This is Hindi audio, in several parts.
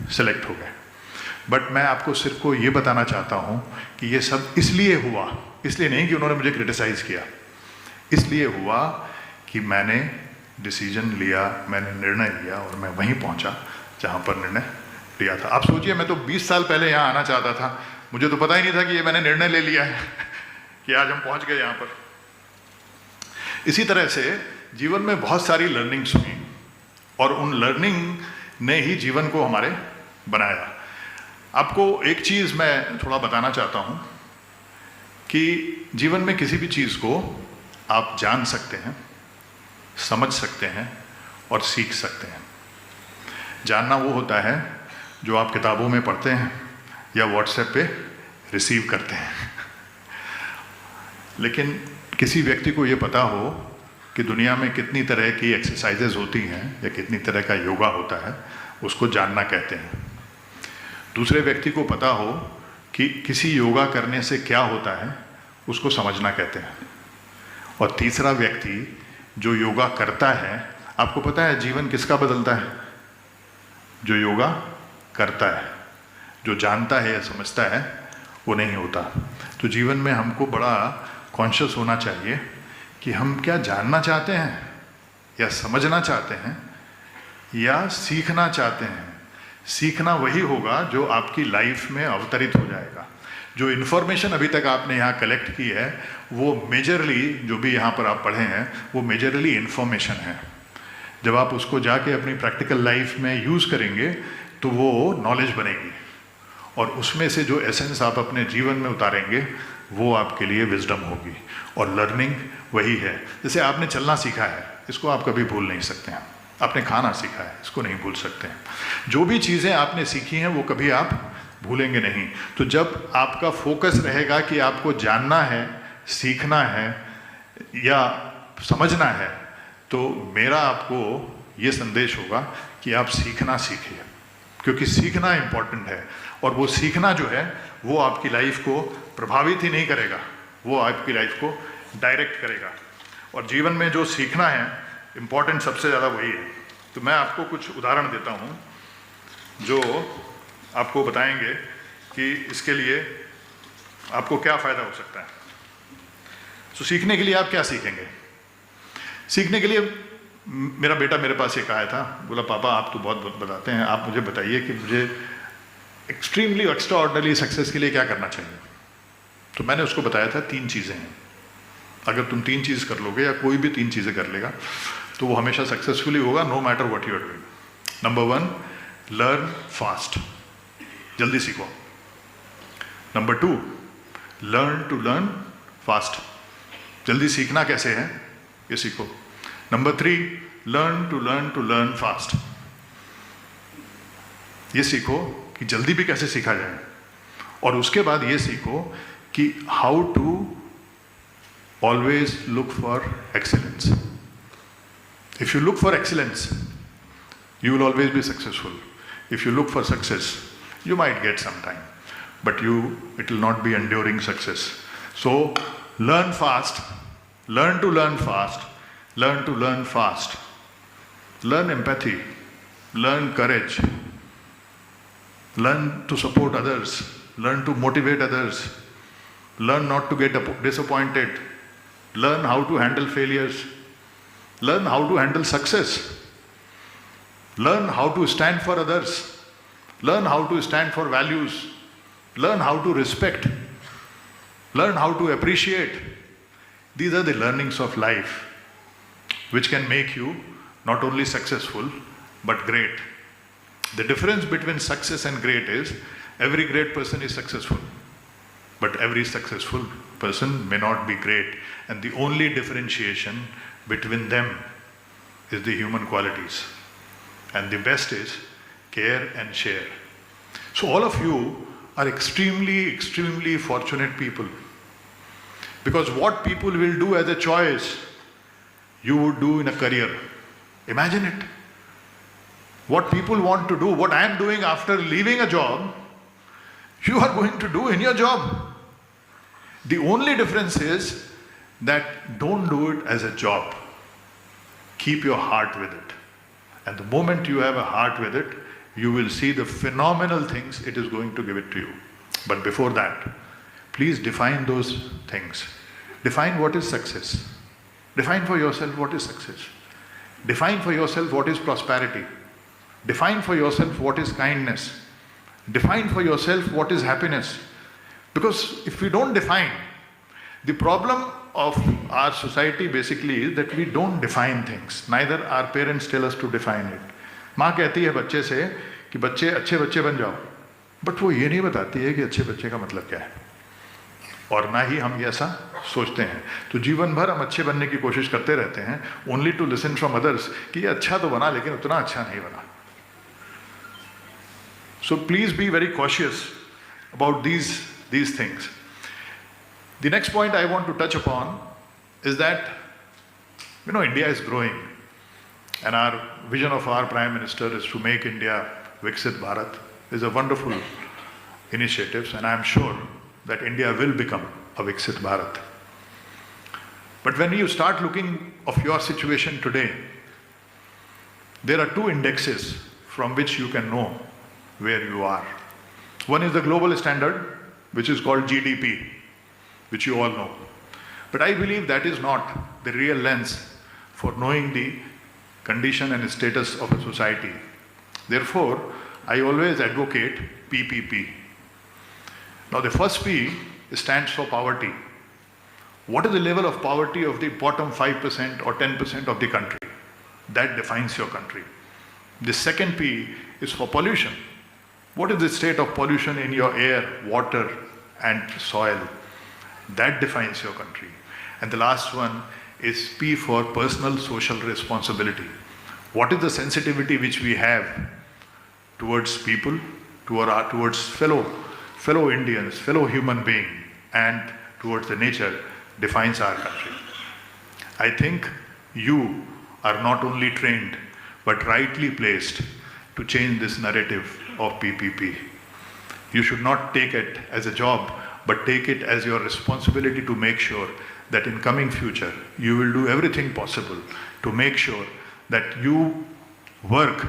सेलेक्ट हो गए। बट मैं आपको सिर्फ को ये बताना चाहता हूँ कि ये सब इसलिए हुआ, इसलिए नहीं कि उन्होंने मुझे क्रिटिसाइज़ किया, इसलिए हुआ कि मैंने डिसीजन लिया, मैंने निर्णय लिया और मैं वहीं पहुँचा जहाँ पर निर्णय लिया था। आप सोचिए, मैं तो 20 साल पहले यहाँ आना चाहता था, मुझे तो पता ही नहीं था कि ये मैंने निर्णय ले लिया है कि आज हम पहुँच गए यहाँ पर। इसी तरह से जीवन में बहुत सारी लर्निंग्स हुई और उन लर्निंग ने ही जीवन को हमारे बनाया। आपको एक चीज़ मैं थोड़ा बताना चाहता हूँ कि जीवन में किसी भी चीज़ को आप जान सकते हैं, समझ सकते हैं और सीख सकते हैं। जानना वो होता है जो आप किताबों में पढ़ते हैं या व्हाट्सएप पे रिसीव करते हैं। लेकिन किसी व्यक्ति को ये पता हो कि दुनिया में कितनी तरह की एक्सरसाइजेज होती हैं या कितनी तरह का योगा होता है, उसको जानना कहते हैं। दूसरे व्यक्ति को पता हो कि किसी योगा करने से क्या होता है, उसको समझना कहते हैं। और तीसरा व्यक्ति जो योगा करता है, आपको पता है जीवन किसका बदलता है? जो योगा करता है। जो जानता है या समझता है वो नहीं होता। तो जीवन में हमको बड़ा कॉन्शियस होना चाहिए कि हम क्या जानना चाहते हैं या समझना चाहते हैं या सीखना चाहते हैं। सीखना वही होगा जो आपकी लाइफ में अवतरित हो जाएगा। जो इन्फॉर्मेशन अभी तक आपने यहाँ कलेक्ट की है वो मेजरली, जो भी यहाँ पर आप पढ़े हैं, वो मेजरली इन्फॉर्मेशन है। जब आप उसको जाके अपनी प्रैक्टिकल लाइफ में यूज़ करेंगे तो वो नॉलेज बनेगी और उसमें से जो एसेंस आप अपने जीवन में उतारेंगे वो आपके लिए विजडम होगी। और लर्निंग वही है। जैसे आपने चलना सीखा है, इसको आप कभी भूल नहीं सकते हैं। आपने खाना सीखा है, इसको नहीं भूल सकते हैं। जो भी चीज़ें आपने सीखी हैं वो कभी आप भूलेंगे नहीं। तो जब आपका फोकस रहेगा कि आपको जानना है, सीखना है या समझना है, तो मेरा आपको ये संदेश होगा कि आप सीखना सीखिए, क्योंकि सीखना इम्पॉर्टेंट है। और वो सीखना जो है वो आपकी लाइफ को प्रभावित ही नहीं करेगा, वो आपकी लाइफ को डायरेक्ट करेगा। और जीवन में जो सीखना है इम्पॉर्टेंट सबसे ज़्यादा वही है। तो मैं आपको कुछ उदाहरण देता हूँ जो आपको बताएंगे कि इसके लिए आपको क्या फ़ायदा हो सकता है। तो सीखने के लिए आप क्या सीखेंगे? सीखने के लिए मेरा बेटा मेरे पास एक आया था, बोला पापा आप तो बहुत बताते हैं, आप मुझे बताइए कि मुझे एक्सट्रीमली एक्स्ट्रा ऑर्डिनरी सक्सेस के लिए क्या करना चाहिए। तो मैंने उसको बताया था 3 चीज़ें हैं। अगर तुम 3 चीज़ कर लोगे या कोई भी 3 चीज़ें कर लेगा तो वो हमेशा सक्सेसफुली होगा, no matter what you are doing. Number 1, learn fast, जल्दी सीखो। Number 2, learn to learn fast, जल्दी सीखना कैसे है ये सीखो। Number 3, learn to learn fast, ये सीखो कि जल्दी भी कैसे सीखा जाए। और उसके बाद ये सीखो कि how to always look for excellence. If you look for excellence you will always be successful. If you look for success, you might get some time, but it will not be enduring success. So learn fast, learn to learn fast, learn to learn fast. Learn empathy, learn courage, learn to support others, learn to motivate others, learn not to get disappointed, learn how to handle failures, learn how to handle success. Learn how to stand for others. Learn how to stand for values. Learn how to respect. Learn how to appreciate. These are the learnings of life which can make you not only successful but great. The difference between success and great is every great person is successful, but every successful person may not be great. And the only differentiation between them is the human qualities. And the best is care and share. So all of you are extremely, extremely fortunate people. Because what people will do as a choice, you would do in a career. Imagine it. What people want to do, what I am doing after leaving a job, you are going to do in your job. The only difference is that don't do it as a job. Keep your heart with it. And the moment you have a heart with it, you will see the phenomenal things it is going to give it to you. But before that, please define those things. Define what is success. Define for yourself what is success. Define for yourself what is prosperity. Define for yourself what is kindness. Define for yourself what is happiness. Because if we don't define, the problem of our society basically is that we don't define things. Neither our parents tell us to define it. माँ कहती है बच्चे से कि बच्चे अच्छे बच्चे बन जाओ, बट वो ये नहीं बताती है कि अच्छे बच्चे का मतलब क्या है, और ना ही हम ऐसा सोचते हैं. तो जीवन भर हम अच्छे बनने की कोशिश करते रहते हैं, only to listen from others कि ये अच्छा तो बना लेकिन उतना अच्छा नहीं बना. So please be very cautious about these things. The next point I want to touch upon is that, India is growing, and our vision of our Prime Minister is to make India Viksit Bharat. Is a wonderful initiative, and I am sure that India will become a Viksit Bharat. But when you start looking of your situation today, there are two indexes from which you can know where you are. One is the global standard, which is called GDP, which you all know. But I believe that is not the real lens for knowing the condition and status of a society. Therefore, I always advocate PPP. Now the first P stands for poverty. What is the level of poverty of the bottom 5% or 10% of the country? That defines your country. The second P is for pollution. What is the state of pollution in your air, water and soil? That defines your country. And the last one is P for personal social responsibility. What is the sensitivity which we have towards people, towards fellow Indians, fellow human being, and towards the nature defines our country. I think you are not only trained but rightly placed to change this narrative of PPP. You should not take it as a job, but take it as your responsibility to make sure that in coming future you will do everything possible to make sure that you work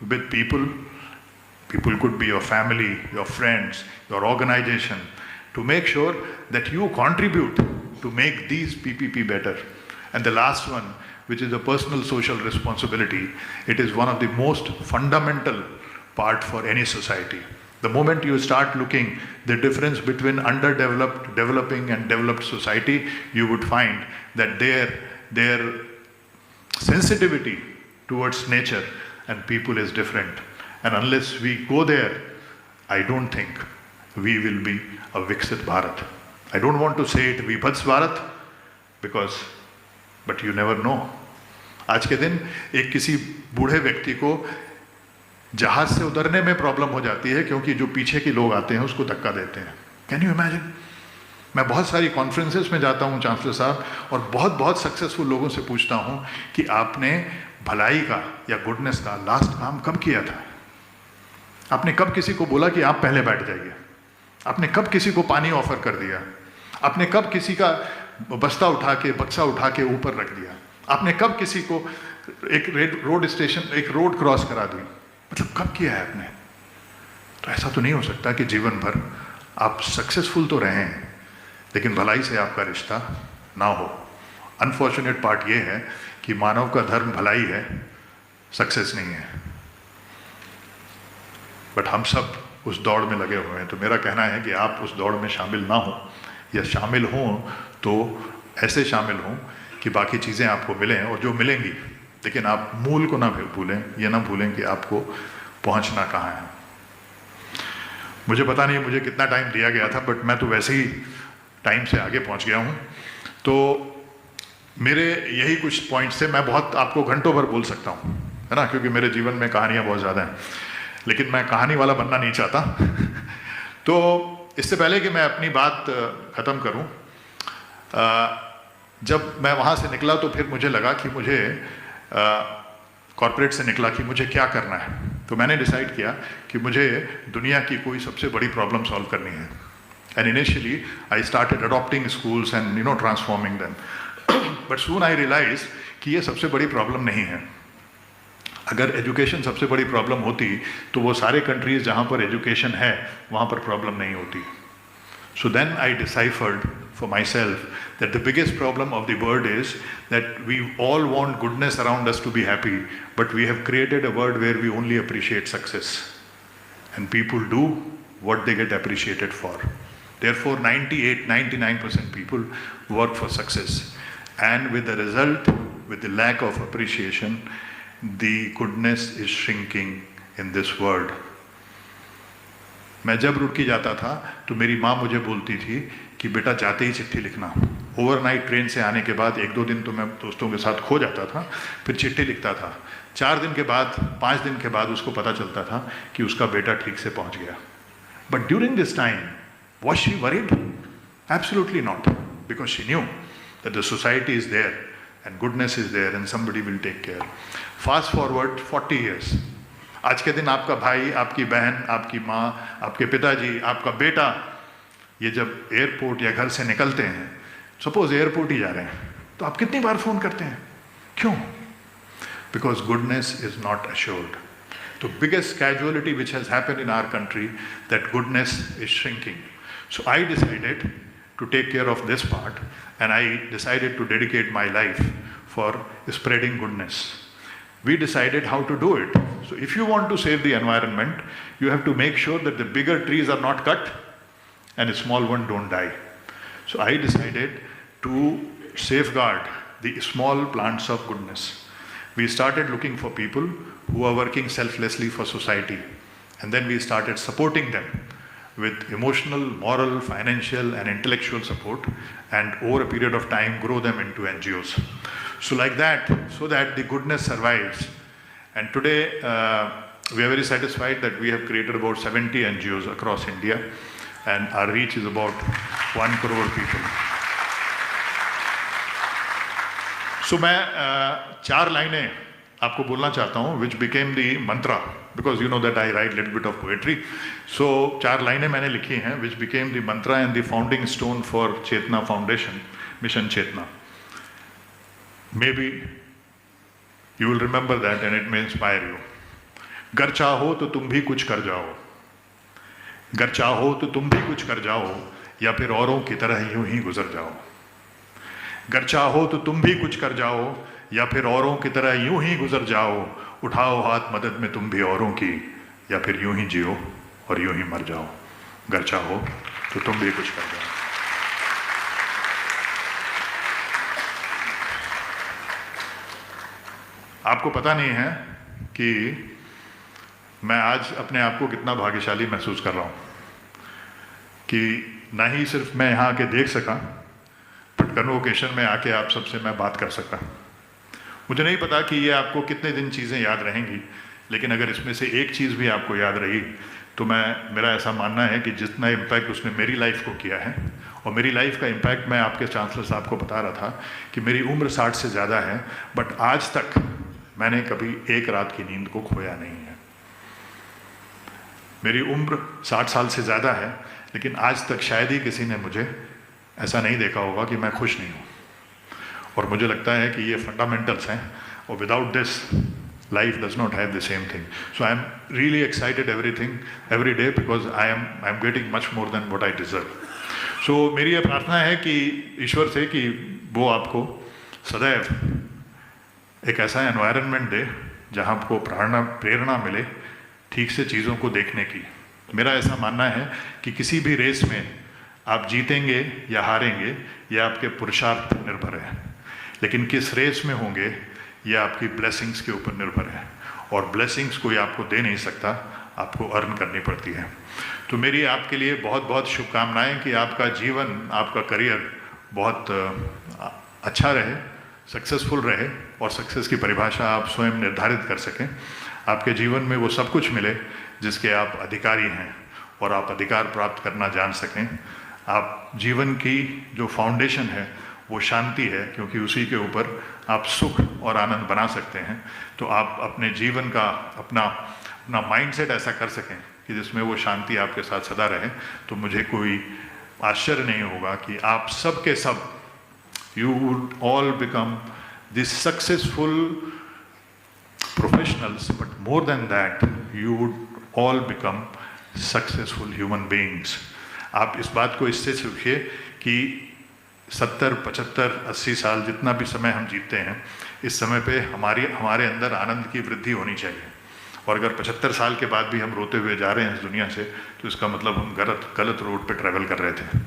with people. People could be your family, your friends, your organization, to make sure that you contribute to make these PPP better. And the last one, which is the personal social responsibility, it is one of the most fundamental part for any society. The moment you start looking the difference between underdeveloped, developing and developed society, you would find that their sensitivity towards nature and people is different. And unless we go there, I don't think we will be a Viksit Bharat. I don't want to say it Vibhats Bharat, but you never know. आज के दिन एक किसी बूढ़े व्यक्ति को जहाज से उतरने में प्रॉब्लम हो जाती है क्योंकि जो पीछे के लोग आते हैं उसको धक्का देते हैं. Can you imagine? मैं बहुत सारी कॉन्फ्रेंसेस में जाता हूँ चांसलर साहब, और बहुत सक्सेसफुल लोगों से पूछता हूँ कि आपने भलाई का या गुडनेस का लास्ट काम कब किया था? आपने कब किसी को बोला कि आप पहले बैठ जाइए? आपने कब किसी को पानी ऑफर कर दिया? आपने कब किसी का बक्सा उठा के ऊपर रख दिया? आपने कब किसी को एक रोड क्रॉस करा दी? मतलब कब किया है आपने? तो ऐसा तो नहीं हो सकता कि जीवन भर आप सक्सेसफुल तो रहें लेकिन भलाई से आपका रिश्ता ना हो. अनफॉर्चुनेट पार्ट ये है कि मानव का धर्म भलाई है, सक्सेस नहीं है. बट हम सब उस दौड़ में लगे हुए हैं. तो मेरा कहना है कि आप उस दौड़ में शामिल ना हो, या शामिल हों तो ऐसे शामिल हों कि बाकी चीज़ें आपको मिलें, और जो मिलेंगी, लेकिन आप मूल को ना भूलें, ये ना भूलें कि आपको पहुंचना कहाँ है. मुझे पता नहीं मुझे कितना टाइम दिया गया था, बट मैं तो वैसे ही टाइम से आगे पहुंच गया हूँ. तो मेरे यही कुछ पॉइंट्स थे. मैं बहुत आपको घंटों भर बोल सकता हूँ, है ना, क्योंकि मेरे जीवन में कहानियाँ बहुत ज़्यादा हैं, लेकिन मैं कहानी वाला बनना नहीं चाहता. तो इससे पहले कि मैं अपनी बात ख़त्म करूँ, जब मैं वहाँ से निकला तो फिर मुझे लगा कि मुझे कॉर्पोरेट से निकला कि मुझे क्या करना है. तो मैंने डिसाइड किया कि मुझे दुनिया की कोई सबसे बड़ी प्रॉब्लम सॉल्व करनी है. And initially I started adopting schools and transforming them. But soon I realise कि ये सबसे बड़ी प्रॉब्लम नहीं है. अगर एजुकेशन सबसे बड़ी प्रॉब्लम होती तो वो सारे कंट्रीज जहाँ पर एजुकेशन है वहाँ पर प्रॉब्लम नहीं होती. So then I deciphered for myself that the biggest problem of the world is that we all want goodness around us to be happy, but we have created a world where we only appreciate success. And people do what they get appreciated for. Therefore, 98-99% people work for success. And with the result, with the lack of appreciation, the goodness is shrinking in this world. मैं जब रुड़की जाता था तो मेरी माँ मुझे बोलती थी कि बेटा जाते ही चिट्ठी लिखना. ओवरनाइट ट्रेन से आने के बाद 1-2 दिन तो मैं दोस्तों के साथ खो जाता था, फिर चिट्ठी लिखता था. 4 दिन के बाद, 5 दिन के बाद उसको पता चलता था कि उसका बेटा ठीक से पहुंच गया. But during this time was she worried? Absolutely not, because she knew that the society is there and goodness is there and somebody will take care. Fast forward 40 years. आज के दिन आपका भाई, आपकी बहन, आपकी माँ, आपके पिताजी, आपका बेटा, ये जब एयरपोर्ट या घर से निकलते हैं, सपोज एयरपोर्ट ही जा रहे हैं, तो आप कितनी बार फोन करते हैं? क्यों? Because goodness is not assured. तो biggest casualty which has happened in our country, that goodness is shrinking. So I decided to take care of this part, and I decided to dedicate my life for spreading goodness. We decided how to do it. So if you want to save the environment, you have to make sure that the bigger trees are not cut and the small ones don't die. So I decided to safeguard the small plants of goodness. We started looking for people who are working selflessly for society, and then we started supporting them with emotional, moral, financial and intellectual support, and over a period of time grow them into NGOs. So like that, so that the goodness survives. And today we are very satisfied that we have created about 70 NGOs across India, and our reach is about 1 crore people. So मैं 4 लाइनें आपको बोलना चाहता हूँ, which became the mantra, because you know that I write little bit of poetry. So 4 लाइनें मैंने लिखी हैं, which became the mantra and the founding stone for Chetna Foundation, Mission Chetna. Maybe you will remember that and it may inspire you. गर चाहो तो तुम भी कुछ कर जाओ, गर चाहो तो तुम भी कुछ कर जाओ, या फिर औरों की तरह यूं ही गुजर जाओ. गर चाहो तो तुम भी कुछ कर जाओ, या फिर औरों की तरह यूं ही गुजर जाओ. उठाओ हाथ मदद में तुम भी औरों की, या फिर यूं ही जियो और यूं ही मर जाओ. गर चाहो तो तुम भी कुछ कर जाओ. आपको पता नहीं है कि मैं आज अपने आप को कितना भाग्यशाली महसूस कर रहा हूँ कि ना ही सिर्फ मैं यहाँ आके देख सका, बट कन्वोकेशन में आके आप सबसे मैं बात कर सका. मुझे नहीं पता कि ये आपको कितने दिन चीज़ें याद रहेंगी, लेकिन अगर इसमें से एक चीज़ भी आपको याद रही तो मेरा ऐसा मानना है कि जितना इम्पैक्ट उसने मेरी लाइफ को किया है, और मेरी लाइफ का इम्पैक्ट मैं आपके चांसलर साहब को बता रहा था कि मेरी उम्र 60 से ज़्यादा है, बट आज तक मैंने कभी एक रात की नींद को खोया नहीं है. मेरी उम्र 60 साल से ज़्यादा है, लेकिन आज तक शायद ही किसी ने मुझे ऐसा नहीं देखा होगा कि मैं खुश नहीं हूँ. और मुझे लगता है कि ये फंडामेंटल्स हैं, और without this life does not have the same thing. So I am really excited every day because I am getting much more than what I deserve. So मेरी ये प्रार्थना है कि ईश्वर से कि वो आपको सदैव एक ऐसा एनवायरनमेंट दे जहाँ आपको प्रेरणा मिले ठीक से चीज़ों को देखने की. मेरा ऐसा मानना है कि किसी भी रेस में आप जीतेंगे या हारेंगे ये आपके पुरुषार्थ पर निर्भर है, लेकिन किस रेस में होंगे ये आपकी ब्लेसिंग्स के ऊपर निर्भर है, और ब्लेसिंग्स कोई आपको दे नहीं सकता, आपको अर्न करनी पड़ती है. तो मेरी आपके लिए बहुत बहुत शुभकामनाएं कि आपका जीवन, आपका करियर बहुत अच्छा रहे, सक्सेसफुल रहे, और सक्सेस की परिभाषा आप स्वयं निर्धारित कर सकें. आपके जीवन में वो सब कुछ मिले जिसके आप अधिकारी हैं, और आप अधिकार प्राप्त करना जान सकें. आप जीवन की जो फाउंडेशन है वो शांति है, क्योंकि उसी के ऊपर आप सुख और आनंद बना सकते हैं. तो आप अपने जीवन का अपना माइंडसेट ऐसा कर सकें कि जिसमें वो शांति आपके साथ सदा रहे. तो मुझे कोई आश्चर्य नहीं होगा कि आप सब के सब, you would all become this successful professionals, but more than that, you would all become successful human beings. आप इस बात को इससे सीखिए कि 70, 75, 80 साल जितना भी समय हम जीते हैं, इस समय पे हमारे अंदर आनंद की वृद्धि होनी चाहिए। और अगर 75 साल के बाद भी हम रोते हुए जा रहे हैं इस दुनिया से, तो इसका मतलब हम गलत रोड पे ट्रैवल कर रहे थे।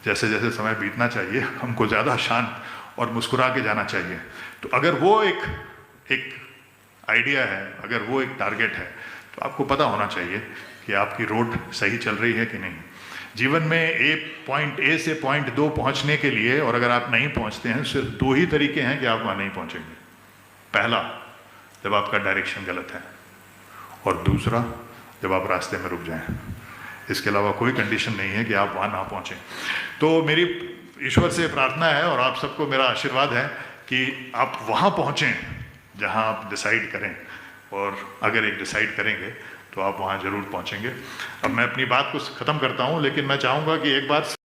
जैसे जैसे समय बीतना चाहिए, हमको ज़्यादा शांत और मुस्कुरा के जाना चाहिए। तो अगर वो एक आइडिया है, अगर वो एक टारगेट है, तो आपको पता होना चाहिए कि आपकी रोड सही चल रही है कि नहीं। जीवन में पॉइंट ए से पॉइंट 2 पहुंचने के लिए, और अगर आप नहीं पहुंचते हैं, सिर्फ 2 ही तरीके हैं कि आप वहाँ नहीं पहुंचेंगे। पहला, जब आपका डायरेक्शन गलत है, और दूसरा, जब आप रास्ते में रुक जाएं। इसके अलावा कोई कंडीशन नहीं है कि आप वहाँ ना पहुँचें। तो मेरी ईश्वर से प्रार्थना है और आप सबको मेरा आशीर्वाद है कि आप वहाँ पहुँचें जहाँ आप डिसाइड करें, और अगर एक डिसाइड करेंगे तो आप वहाँ ज़रूर पहुँचेंगे। अब मैं अपनी बात को ख़त्म करता हूँ, लेकिन मैं चाहूँगा कि एक बार